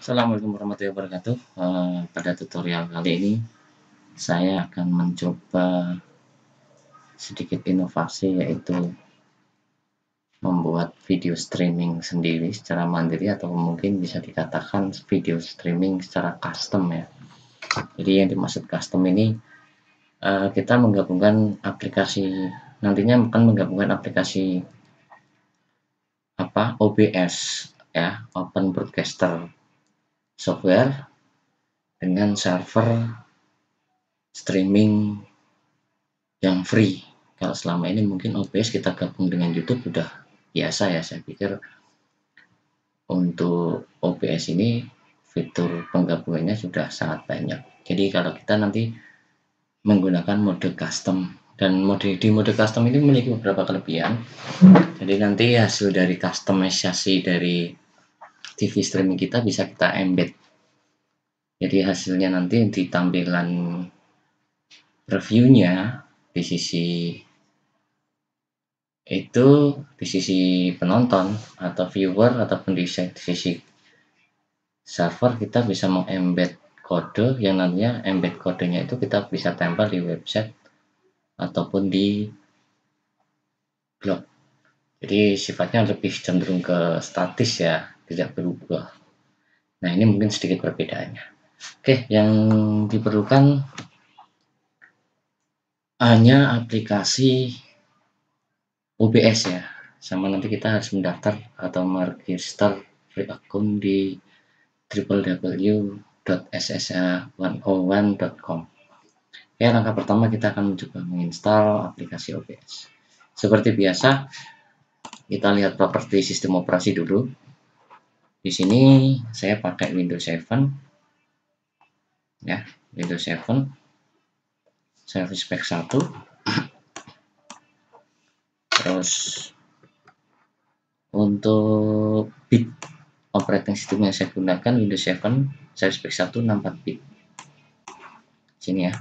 Assalamualaikum warahmatullahi wabarakatuh. Pada tutorial kali ini saya akan mencoba sedikit inovasi, yaitu membuat video streaming sendiri secara mandiri, atau mungkin bisa dikatakan video streaming secara custom ya. Jadi yang dimaksud custom ini kita menggabungkan aplikasi, nantinya akan menggabungkan aplikasi OBS ya, Open Broadcaster Software, dengan server streaming yang free. Kalau selama ini mungkin OBS kita gabung dengan YouTube udah biasa ya. Saya pikir untuk OBS ini fitur penggabungannya sudah sangat banyak. Jadi kalau kita nanti menggunakan mode custom, dan di mode custom ini memiliki beberapa kelebihan. Jadi nanti hasil dari customisasi dari TV streaming kita bisa kita embed. Jadi hasilnya nanti di tampilan reviewnya di sisi penonton atau viewer, ataupun di sisi server kita bisa mengembed kode yang nantinya embed kodenya itu kita bisa tempel di website ataupun di blog. Jadi sifatnya lebih cenderung ke statis ya, tidak berubah. Nah, ini mungkin sedikit perbedaannya. Oke, yang diperlukan hanya aplikasi OBS ya, sama nanti kita harus mendaftar atau meregister free account di www.ssa101.com. Ya, langkah pertama kita akan mencoba menginstal aplikasi OBS. Seperti biasa, kita lihat properti sistem operasi dulu. Di sini saya pakai Windows 7 ya, Windows 7 Service Pack 1. Terus untuk bit operating system yang saya gunakan Windows 7 Service Pack 1 64 bit. Sini ya.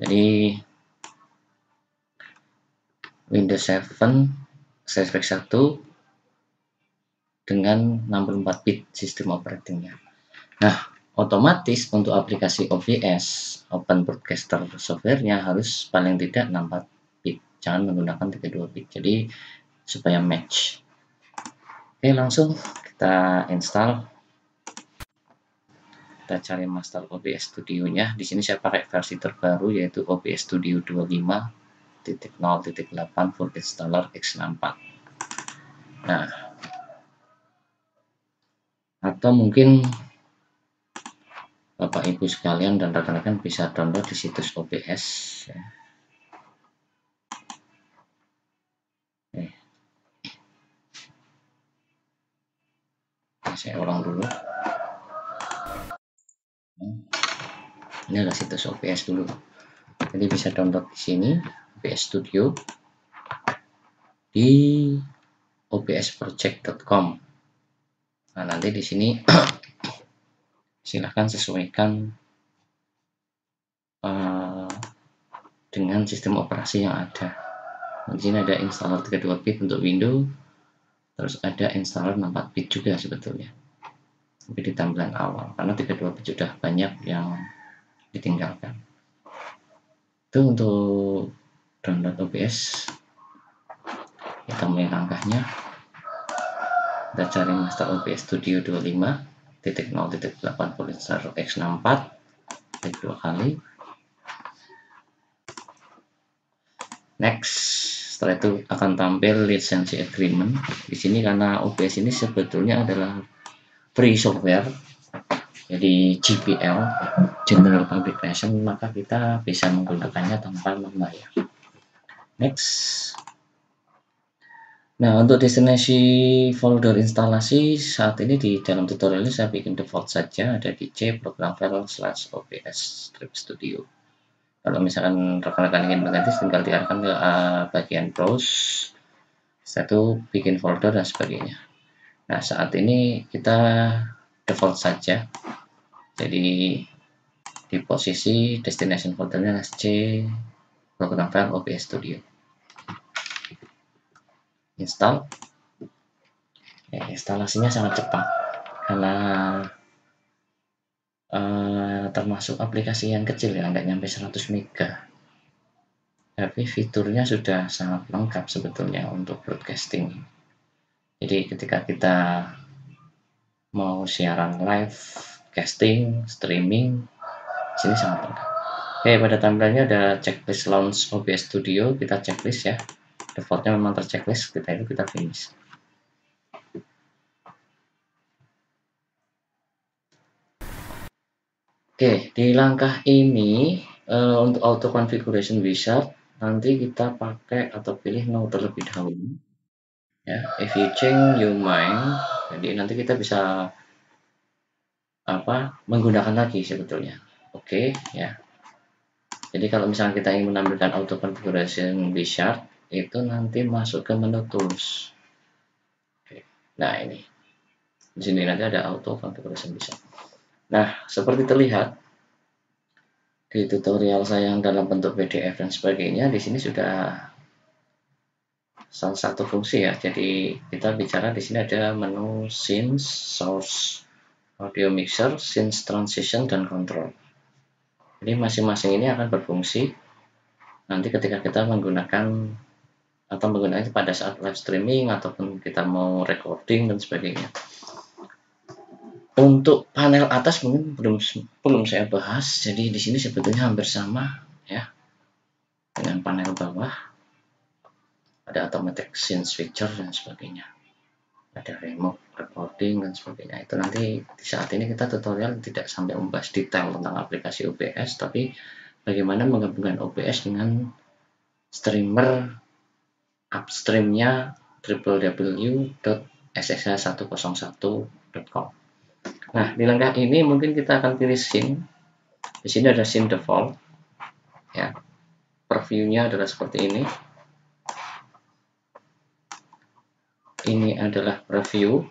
Jadi Windows 7 Service Pack 1 dengan 64 bit sistem operatingnya. Nah, otomatis untuk aplikasi OBS Open Broadcaster Software-nya harus paling tidak 64 bit, jangan menggunakan 32 bit, jadi supaya match. Oke, langsung kita install. Kita cari master OBS Studio-nya. Di sini saya pakai versi terbaru, yaitu OBS Studio 25.0.8 full installer X64. Nah, atau mungkin Bapak Ibu sekalian dan rekan-rekan bisa download di situs OBS ya. Saya ulang dulu. Ini adalah situs OBS dulu. Jadi bisa download di sini OBS Studio di obsproject.com. Nah, nanti di sini silahkan sesuaikan dengan sistem operasi yang ada. Di sini ada installer 32 bit untuk Windows, terus ada installer 64 bit juga sebetulnya, tapi di tampilan awal karena 32 bit sudah banyak yang ditinggalkan. Itu untuk download OBS. Kita mulai langkahnya. Kita cari master OBS Studio 25.0.8 full installer X64, klik 2 kali. Next, setelah itu akan tampil lisensi agreement. Di sini karena OBS ini sebetulnya adalah free software, jadi GPL General Public License, maka kita bisa menggunakannya tanpa membayar. Next. Nah, untuk destinasi folder instalasi saat ini di dalam tutorial ini saya bikin default saja, ada di C program file /OBS Strip Studio. Kalau misalkan rekan-rekan ingin mengganti, tinggal diarahkan ke bagian browse, setelah itu bikin folder dan sebagainya. Nah, saat ini kita default saja, jadi di posisi destination foldernya C program file OBS Studio. Install. Ya, instalasinya sangat cepat karena termasuk aplikasi yang kecil ya, nggak nyampe 100 mega. Tapi fiturnya sudah sangat lengkap sebetulnya untuk broadcasting. Jadi ketika kita mau siaran live, casting, streaming, sini sangat lengkap. Oke, pada tampilannya ada checklist launch OBS Studio, kita checklist ya. Defaultnya memang terchecklist, kita finish. Oke, di langkah ini untuk auto configuration wizard nanti kita pakai atau pilih no terlebih dahulu. Ya, if you change your mind, jadi nanti kita bisa menggunakan lagi sebetulnya. Oke, ya. Jadi kalau misalnya kita ingin menampilkan auto configuration wizard, itu nanti masuk ke menu tools. Oke. Nah ini, di sini nanti ada auto configuration wizard. Nah, seperti terlihat di tutorial saya yang dalam bentuk PDF dan sebagainya, di sini sudah salah satu fungsi ya. Jadi kita bicara di sini ada menu scenes, source, audio mixer, scenes transition, dan control. Jadi masing-masing ini akan berfungsi nanti ketika kita menggunakan atau menggunakannya pada saat live streaming ataupun kita mau recording dan sebagainya. Untuk panel atas mungkin belum saya bahas. Jadi di sini sebetulnya hampir sama ya dengan panel bawah. Ada automatic scene switcher dan sebagainya. Ada remote recording dan sebagainya. Itu nanti di saat ini kita tutorial tidak sampai membahas detail tentang aplikasi OBS, tapi bagaimana menggabungkan OBS dengan streamer upstreamnya www.ssh101.com. Nah, di langkah ini mungkin kita akan pilih scene. Di sini ada scene default. Ya, previewnya adalah seperti ini. Ini adalah preview.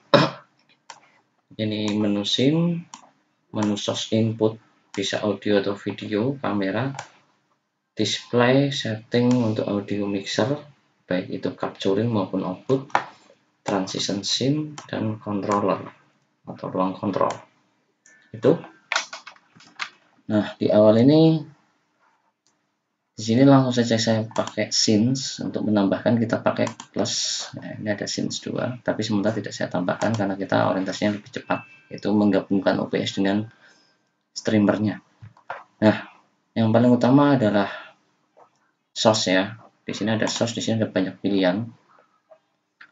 Ini menu scene, menu source input, bisa audio atau video, kamera, display, setting untuk audio mixer, baik itu capturing maupun output, transition scene, dan controller atau ruang kontrol. Itu. Nah, di awal ini di sini langsung saja saya pakai scenes untuk menambahkan, kita pakai plus. Nah, ini ada scenes 2, tapi sementara tidak saya tambahkan karena kita orientasinya lebih cepat, yaitu menggabungkan OBS dengan streamernya. Nah, yang paling utama adalah source ya. Di sini ada source, di sini ada banyak pilihan.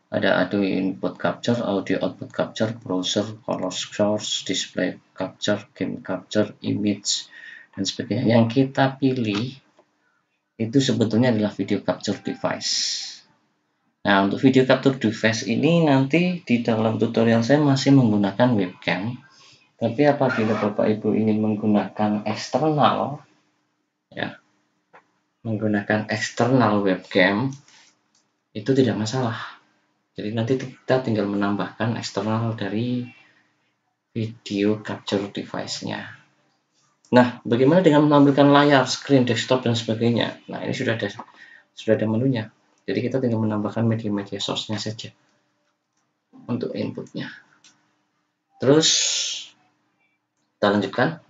Ada audio input capture, audio output capture, browser, color source, display capture, game capture, image, dan sebagainya. Yang kita pilih itu sebetulnya adalah video capture device. Nah, untuk video capture device ini nanti di dalam tutorial saya masih menggunakan webcam. Tapi apabila Bapak Ibu ingin menggunakan eksternal, ya, menggunakan eksternal webcam, itu tidak masalah. Jadi nanti kita tinggal menambahkan eksternal dari video capture device-nya. Nah, bagaimana dengan menampilkan layar, screen, desktop, dan sebagainya? Nah, ini sudah ada menunya. Jadi kita tinggal menambahkan media-media source-nya saja untuk inputnya. Terus kita lanjutkan.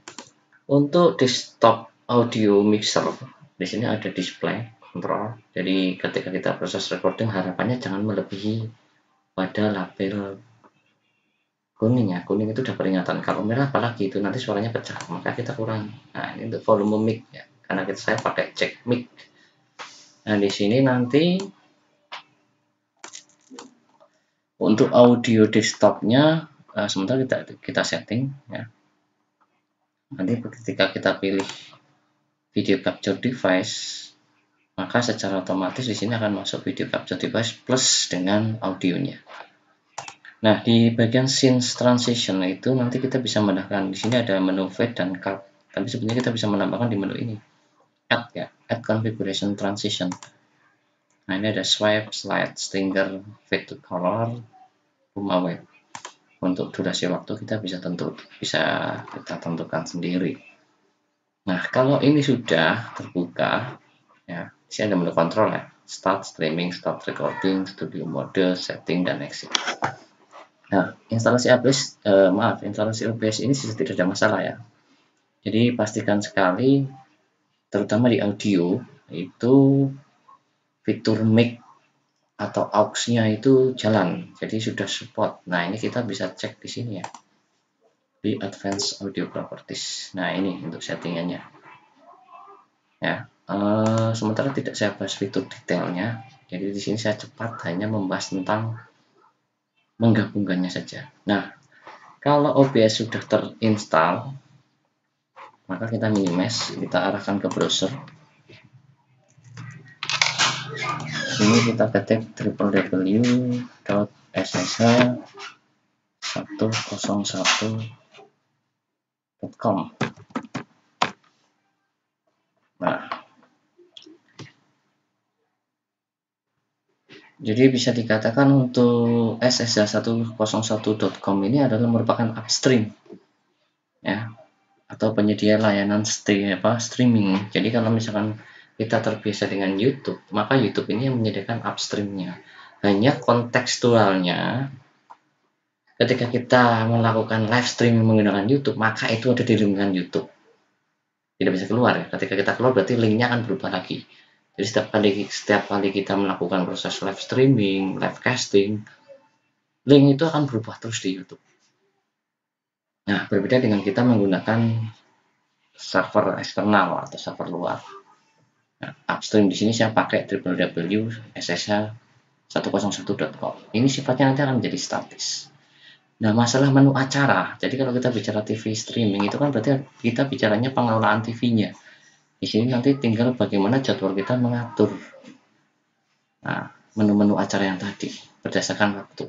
Untuk desktop audio mixer, di sini ada display control. Jadi ketika kita proses recording, harapannya jangan melebihi pada label kuning ya. Kuning itu udah peringatan. Kalau merah apalagi itu nanti suaranya pecah, maka kita kurang. Nah, ini untuk volume mic ya. Karena saya pakai jack mic. Nah, di sini nanti untuk audio desktopnya sementara kita setting ya. Nanti ketika kita pilih video capture device, maka secara otomatis di sini akan masuk video capture device plus dengan audionya. Nah, di bagian scenes transition itu nanti kita bisa menambahkan, di sini ada menu fade dan cut. Tapi sebenarnya kita bisa menambahkan di menu ini. Add ya, add configuration transition. Nah, ini ada swipe, slide, stinger, fade to color, boom away. Untuk durasi waktu kita bisa kita tentukan sendiri. Nah, kalau ini sudah terbuka, ya, di sini ada menu kontrol ya, start streaming, start recording, studio mode, setting, dan exit. Nah, instalasi OBS ini sudah tidak ada masalah ya. Jadi pastikan sekali, terutama di audio itu fitur mic atau aux-nya itu jalan, jadi sudah support. Nah, ini kita bisa cek di sini ya, di Advanced Audio Properties. Nah, ini untuk settingannya ya. Sementara tidak saya bahas fitur detailnya, jadi di sini saya cepat hanya membahas tentang menggabungkannya saja. Nah, kalau OBS sudah terinstall, maka kita minimize, kita arahkan ke browser. Sini kita ketik www.ssh101.com. Nah, jadi bisa dikatakan untuk ssh101.com ini adalah merupakan upstream ya, atau penyedia layanan streaming. Jadi kalau misalkan kita terbiasa dengan YouTube, maka YouTube ini yang menyediakan upstreamnya. Hanya kontekstualnya, ketika kita melakukan live streaming menggunakan YouTube, maka itu ada di lingkungan YouTube, tidak bisa keluar ya. Ketika kita keluar berarti linknya akan berubah lagi. Jadi setiap kali kita melakukan proses live streaming, live casting, link itu akan berubah terus di YouTube. Nah, berbeda dengan kita menggunakan server eksternal atau server luar. Nah, upstream di sini saya pakai www.ssh101.com. Ini sifatnya nanti akan menjadi statis. Nah, masalah menu acara. Jadi kalau kita bicara TV streaming itu kan berarti kita bicaranya pengelolaan TV-nya. Di sini nanti tinggal bagaimana jadwal kita mengatur. Nah, menu-menu acara yang tadi berdasarkan waktu.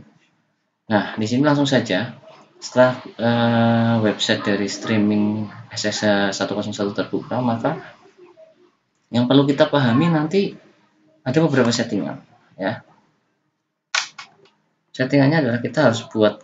Nah, di sini langsung saja setelah website dari streaming SSH101 terbuka, maka yang perlu kita pahami nanti ada beberapa settingan ya. Settingannya adalah kita harus buat